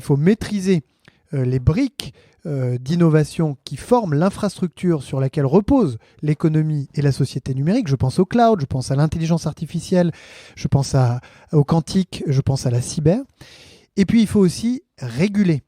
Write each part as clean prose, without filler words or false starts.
faut maîtriser les briques d'innovation qui forment l'infrastructure sur laquelle repose l'économie et la société numérique. Je pense au cloud, je pense à l'intelligence artificielle, je pense au quantique, je pense à la cyber. Et puis, il faut aussi réguler.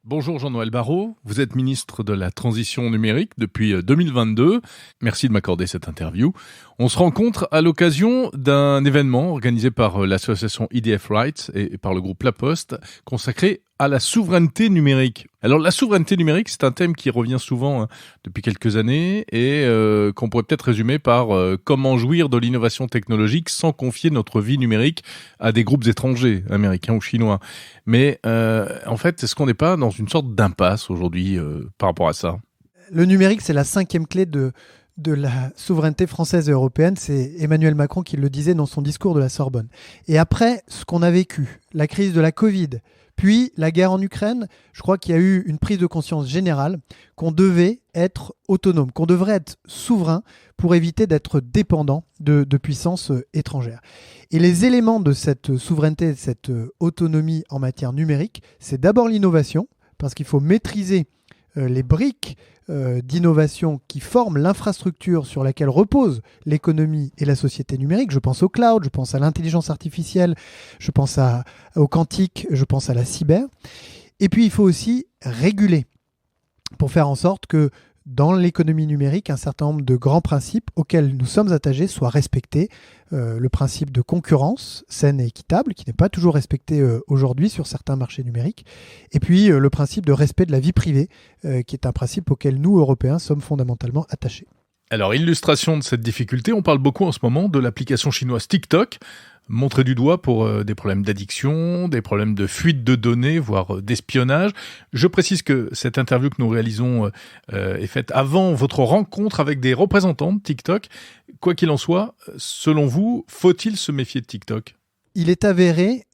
Bonjour Jean-Noël Barrot, vous êtes ministre de la Transition numérique depuis 2022. Merci de m'accorder cette interview. On se rencontre à l'occasion d'un événement organisé par l'association EDF Rights et par le groupe La Poste consacré à la souveraineté numérique. Alors la souveraineté numérique, c'est un thème qui revient souvent depuis quelques années et qu'on pourrait peut-être résumer par comment jouir de l'innovation technologique sans confier notre vie numérique à des groupes étrangers, américains ou chinois. Mais en fait, est-ce qu'on n'est pas dans une sorte d'impasse aujourd'hui par rapport à ça ? Le numérique, c'est la 5e clé de la souveraineté française et européenne. C'est Emmanuel Macron qui le disait dans son discours de la Sorbonne. Et après ce qu'on a vécu, la crise de la Covid, puis la guerre en Ukraine, je crois qu'il y a eu une prise de conscience générale qu'on devait être autonome, qu'on devrait être souverain pour éviter d'être dépendant de puissances étrangères. Et les éléments de cette souveraineté, de cette autonomie en matière numérique, c'est d'abord l'innovation, parce qu'il faut maîtriser les briques d'innovation qui forment l'infrastructure sur laquelle repose l'économie et la société numérique. Je pense au cloud, je pense à l'intelligence artificielle, je pense au quantique, je pense à la cyber. Et puis, il faut aussi réguler pour faire en sorte que dans l'économie numérique, un certain nombre de grands principes auxquels nous sommes attachés soient respectés. Le principe de concurrence saine et équitable, qui n'est pas toujours respecté aujourd'hui sur certains marchés numériques. Et puis le principe de respect de la vie privée, qui est un principe auquel nous, Européens, sommes fondamentalement attachés. Alors, illustration de cette difficulté, on parle beaucoup en ce moment de l'application chinoise TikTok, montrée du doigt pour des problèmes d'addiction, des problèmes de fuite de données, voire d'espionnage. Je précise que cette interview que nous réalisons est faite avant votre rencontre avec des représentants de TikTok. Quoi qu'il en soit, selon vous, faut-il se méfier de TikTok ? Il est avéré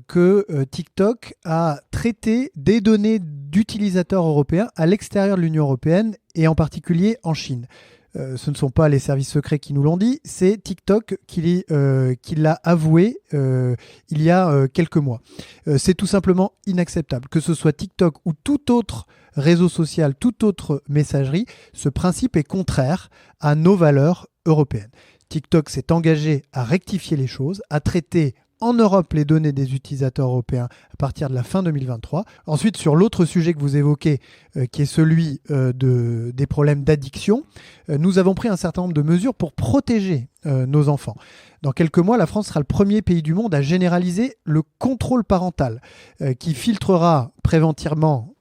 que TikTok a traité des données d'utilisateurs européens à l'extérieur de l'Union européenne et en particulier en Chine. Ce ne sont pas les services secrets qui nous l'ont dit, c'est TikTok qui l'a avoué il y a quelques mois. C'est tout simplement inacceptable. Que ce soit TikTok ou tout autre réseau social, toute autre messagerie, ce principe est contraire à nos valeurs européennes. TikTok s'est engagé à rectifier les choses, à traiter en Europe les données des utilisateurs européens à partir de la fin 2023. Ensuite, sur l'autre sujet que vous évoquez, qui est celui des problèmes d'addiction, nous avons pris un certain nombre de mesures pour protéger nos enfants. Dans quelques mois, la France sera le premier pays du monde à généraliser le contrôle parental qui filtrera préventivement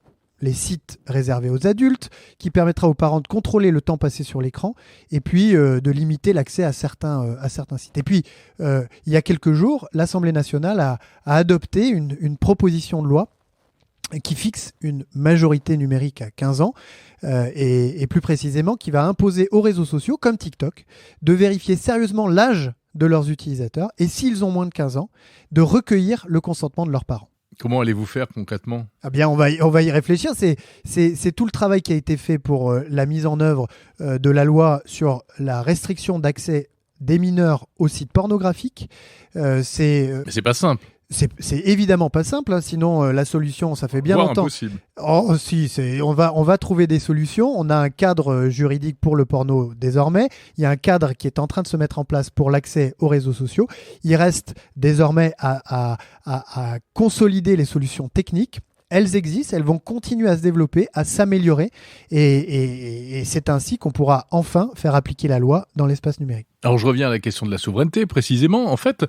les sites réservés aux adultes, qui permettra aux parents de contrôler le temps passé sur l'écran et puis de limiter l'accès à certains sites. Et puis, il y a quelques jours, l'Assemblée nationale a adopté une proposition de loi qui fixe une majorité numérique à 15 ans et plus précisément qui va imposer aux réseaux sociaux comme TikTok de vérifier sérieusement l'âge de leurs utilisateurs et s'ils ont moins de 15 ans, de recueillir le consentement de leurs parents. Comment allez-vous faire concrètement ? Ah bien, on va y réfléchir. C'est tout le travail qui a été fait pour la mise en œuvre de la loi sur la restriction d'accès des mineurs aux sites pornographiques. Mais c'est pas simple. C'est évidemment pas simple, hein, sinon la solution, ça fait bien voire longtemps. Impossible. Oh si, on va trouver des solutions. On a un cadre juridique pour le porno désormais. Il y a un cadre qui est en train de se mettre en place pour l'accès aux réseaux sociaux. Il reste désormais à consolider les solutions techniques. Elles existent, elles vont continuer à se développer, à s'améliorer et c'est ainsi qu'on pourra enfin faire appliquer la loi dans l'espace numérique. Alors je reviens à la question de la souveraineté précisément. En fait,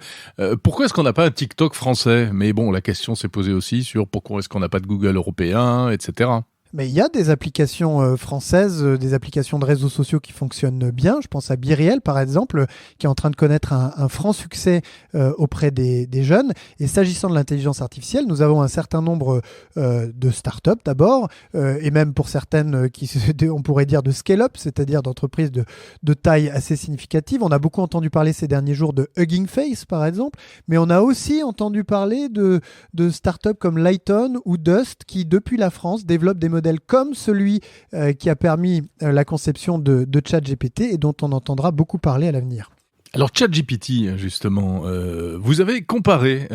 pourquoi est-ce qu'on n'a pas un TikTok français ? Mais bon, la question s'est posée aussi sur pourquoi est-ce qu'on n'a pas de Google européen, etc. Mais il y a des applications françaises, des applications de réseaux sociaux qui fonctionnent bien. Je pense à BeReal, par exemple, qui est en train de connaître un franc succès auprès des jeunes. Et s'agissant de l'intelligence artificielle, nous avons un certain nombre de startups d'abord, et même pour certaines, on pourrait dire de scale-up, c'est-à-dire d'entreprises de taille assez significative. On a beaucoup entendu parler ces derniers jours de Hugging Face, par exemple, mais on a aussi entendu parler de startups comme Lighton ou Dust, qui, depuis la France, développent des modèles comme celui qui a permis la conception de ChatGPT et dont on entendra beaucoup parler à l'avenir. Alors ChatGPT, justement, vous avez comparé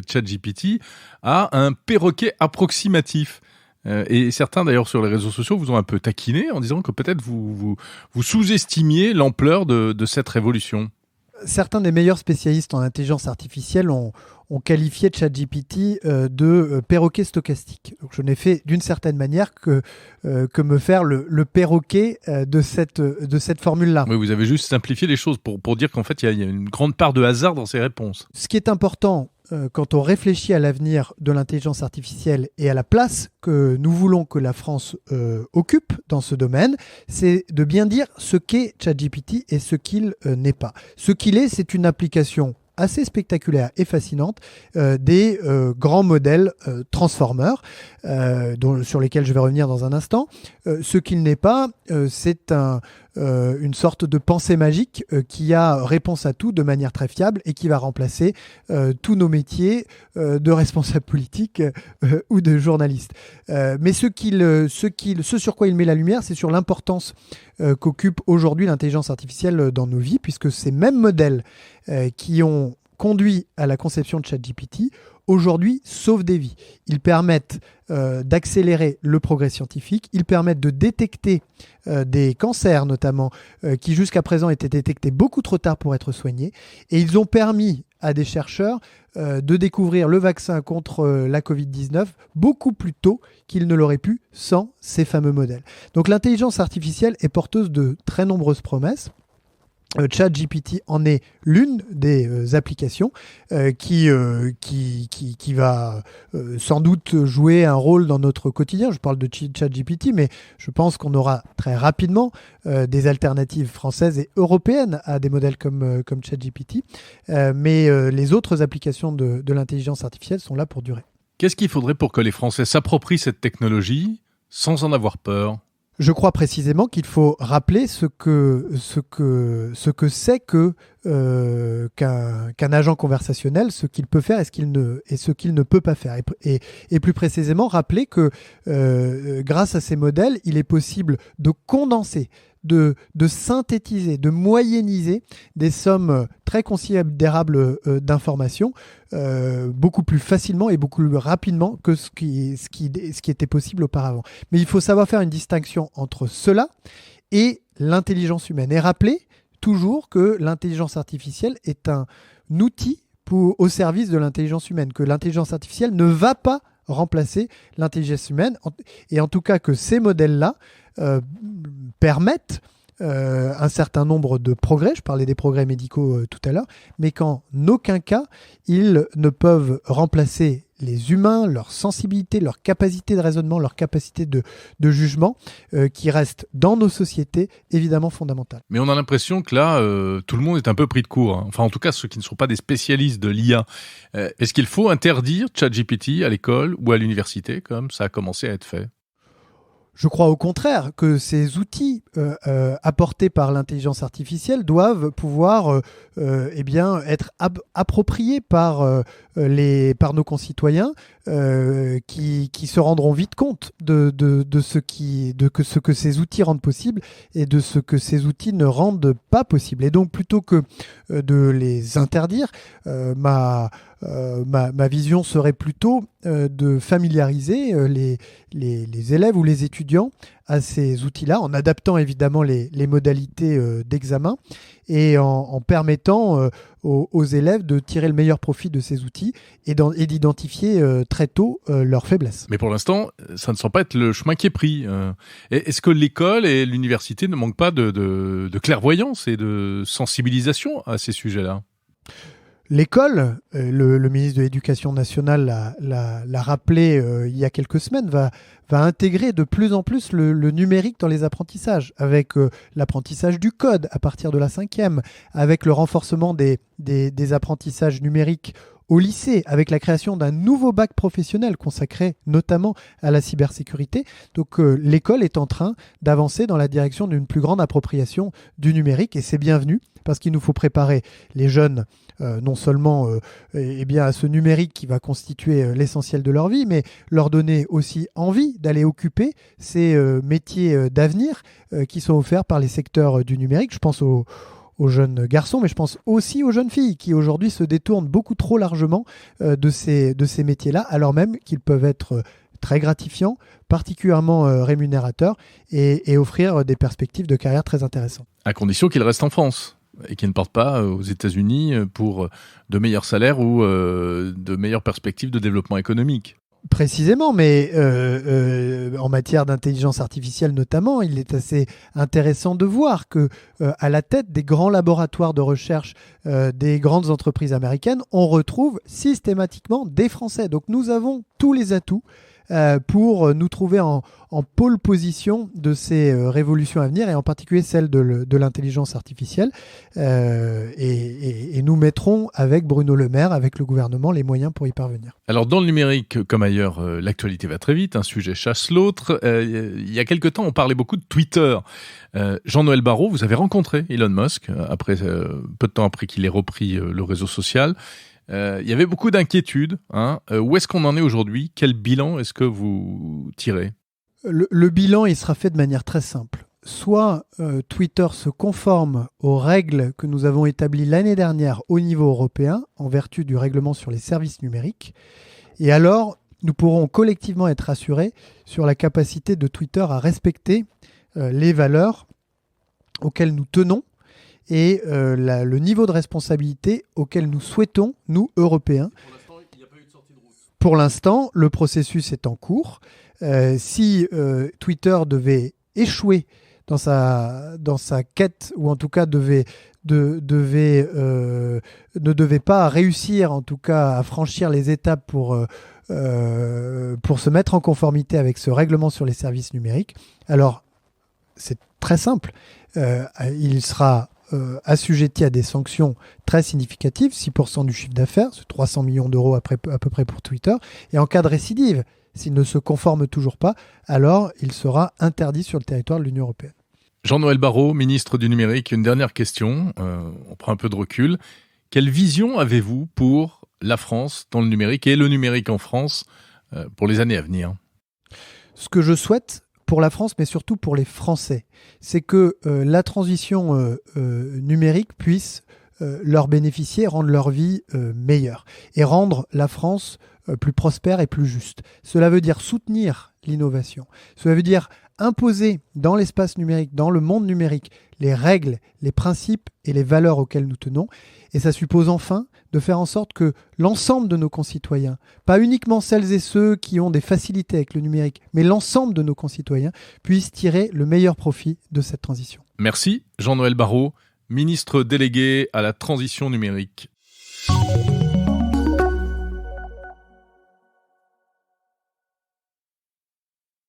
ChatGPT à un perroquet approximatif. Et certains, d'ailleurs, sur les réseaux sociaux, vous ont un peu taquiné en disant que peut-être vous sous-estimiez l'ampleur de cette révolution. Certains des meilleurs spécialistes en intelligence artificielle ont qualifié ChatGPT de perroquet stochastique. Donc, je n'ai fait d'une certaine manière que me faire le perroquet de cette formule-là. Oui, vous avez juste simplifié les choses pour dire qu'en fait, il y a une grande part de hasard dans ces réponses. Ce qui est important quand on réfléchit à l'avenir de l'intelligence artificielle et à la place que nous voulons que la France occupe dans ce domaine, c'est de bien dire ce qu'est ChatGPT et ce qu'il n'est pas. Ce qu'il est, c'est une application assez spectaculaire et fascinante des grands modèles transformers sur lesquels je vais revenir dans un instant. Ce qu'il n'est pas, c'est une sorte de pensée magique qui a réponse à tout de manière très fiable et qui va remplacer tous nos métiers de responsables politiques ou de journalistes. Mais ce sur quoi il met la lumière, c'est sur l'importance qu'occupe aujourd'hui l'intelligence artificielle dans nos vies, puisque ces mêmes modèles qui ont conduit à la conception de ChatGPT aujourd'hui sauvent des vies. Ils permettent d'accélérer le progrès scientifique, ils permettent de détecter des cancers notamment qui jusqu'à présent étaient détectés beaucoup trop tard pour être soignés, et ils ont permis à des chercheurs de découvrir le vaccin contre la Covid-19 beaucoup plus tôt qu'ils ne l'auraient pu sans ces fameux modèles. Donc l'intelligence artificielle est porteuse de très nombreuses promesses. ChatGPT en est l'une des applications qui va sans doute jouer un rôle dans notre quotidien. Je parle de ChatGPT, mais je pense qu'on aura très rapidement des alternatives françaises et européennes à des modèles comme ChatGPT. Mais les autres applications de l'intelligence artificielle sont là pour durer. Qu'est-ce qu'il faudrait pour que les Français s'approprient cette technologie sans en avoir peur ? Je crois précisément qu'il faut rappeler ce que c'est qu'un agent conversationnel, ce qu'il peut faire et ce qu'il ne peut pas faire. Et plus précisément, rappeler que grâce à ces modèles, il est possible de condenser, de synthétiser, de moyenniser des sommes très considérables d'informations beaucoup plus facilement et beaucoup plus rapidement que ce qui était possible auparavant. Mais il faut savoir faire une distinction entre cela et l'intelligence humaine. Et rappeler toujours que l'intelligence artificielle est un outil au service de l'intelligence humaine, que l'intelligence artificielle ne va pas remplacer l'intelligence humaine, et en tout cas que ces modèles-là permettent un certain nombre de progrès, je parlais des progrès médicaux tout à l'heure, mais qu'en aucun cas, ils ne peuvent remplacer les humains, leur sensibilité, leur capacité de raisonnement, leur capacité de jugement, qui restent dans nos sociétés évidemment fondamentales. Mais on a l'impression que là, tout le monde est un peu pris de court. Enfin, en tout cas, ceux qui ne sont pas des spécialistes de l'IA. Est-ce qu'il faut interdire ChatGPT à l'école ou à l'université, comme ça a commencé à être fait ? Je crois au contraire que ces outils apportés par l'intelligence artificielle doivent pouvoir être appropriés par nos concitoyens qui se rendront vite compte de ce que ces outils rendent possible et de ce que ces outils ne rendent pas possible. Et donc plutôt que de les interdire, ma vision serait plutôt de familiariser les élèves ou les étudiants à ces outils-là, en adaptant évidemment les modalités d'examen et en permettant aux élèves de tirer le meilleur profit de ces outils et d'identifier très tôt leurs faiblesses. Mais pour l'instant, ça ne semble pas être le chemin qui est pris. Est-ce que l'école et l'université ne manquent pas de clairvoyance et de sensibilisation à ces sujets-là ? L'école, le ministre de l'Éducation nationale l'a rappelé il y a quelques semaines, va intégrer de plus en plus le numérique dans les apprentissages, avec l'apprentissage du code à partir de la 5e, avec le renforcement des apprentissages numériques au lycée, avec la création d'un nouveau bac professionnel consacré notamment à la cybersécurité. Donc l'école est en train d'avancer dans la direction d'une plus grande appropriation du numérique, et c'est bienvenu parce qu'il nous faut préparer les jeunes non seulement à ce numérique qui va constituer l'essentiel de leur vie, mais leur donner aussi envie d'aller occuper ces métiers d'avenir qui sont offerts par les secteurs du numérique. Je pense aux aux jeunes garçons, mais je pense aussi aux jeunes filles qui aujourd'hui se détournent beaucoup trop largement de ces métiers-là, alors même qu'ils peuvent être très gratifiants, particulièrement rémunérateurs et offrir des perspectives de carrière très intéressantes. À condition qu'ils restent en France et qu'ils ne partent pas aux États-Unis pour de meilleurs salaires ou de meilleures perspectives de développement économique. Précisément, mais en matière d'intelligence artificielle notamment, il est assez intéressant de voir que à la tête des grands laboratoires de recherche des grandes entreprises américaines, on retrouve systématiquement des Français. Donc nous avons tous les atouts pour nous trouver en pôle position de ces révolutions à venir, et en particulier celle de l'intelligence artificielle. Et nous mettrons avec Bruno Le Maire, avec le gouvernement, les moyens pour y parvenir. Alors dans le numérique comme ailleurs, l'actualité va très vite, un sujet chasse l'autre. Il y a quelque temps, on parlait beaucoup de Twitter. Jean-Noël Barrot, vous avez rencontré Elon Musk peu de temps après qu'il ait repris le réseau social. Il y avait beaucoup d'inquiétudes. Où est-ce qu'on en est aujourd'hui ? Quel bilan est-ce que vous tirez ? Le bilan, il sera fait de manière très simple. Soit Twitter se conforme aux règles que nous avons établies l'année dernière au niveau européen, en vertu du règlement sur les services numériques, et alors nous pourrons collectivement être assurés sur la capacité de Twitter à respecter les valeurs auxquelles nous tenons, et le niveau de responsabilité auquel nous souhaitons, nous, Européens. Pour l'instant, il n'y a pas eu de sortie de route. Pour l'instant, le processus est en cours. Si Twitter devait échouer dans sa quête, ou en tout cas ne devait pas réussir en tout cas à franchir les étapes pour se mettre en conformité avec ce règlement sur les services numériques, alors c'est très simple. Il sera assujetti à des sanctions très significatives, 6% du chiffre d'affaires, c'est 300 millions d'euros à peu près pour Twitter, et en cas de récidive, s'il ne se conforme toujours pas, alors il sera interdit sur le territoire de l'Union européenne. Jean-Noël Barrot, ministre du Numérique, une dernière question, on prend un peu de recul. Quelle vision avez-vous pour la France dans le numérique et le numérique en France pour les années à venir ? Ce que je souhaite pour la France, mais surtout pour les Français, c'est que la transition numérique puisse leur bénéficier, rendre leur vie meilleure et rendre la France plus prospère et plus juste. Cela veut dire soutenir l'innovation. Cela veut dire imposer dans l'espace numérique, dans le monde numérique, les règles, les principes et les valeurs auxquelles nous tenons. Et ça suppose enfin de faire en sorte que l'ensemble de nos concitoyens, pas uniquement celles et ceux qui ont des facilités avec le numérique, mais l'ensemble de nos concitoyens puissent tirer le meilleur profit de cette transition. Merci Jean-Noël Barrot, ministre délégué à la transition numérique.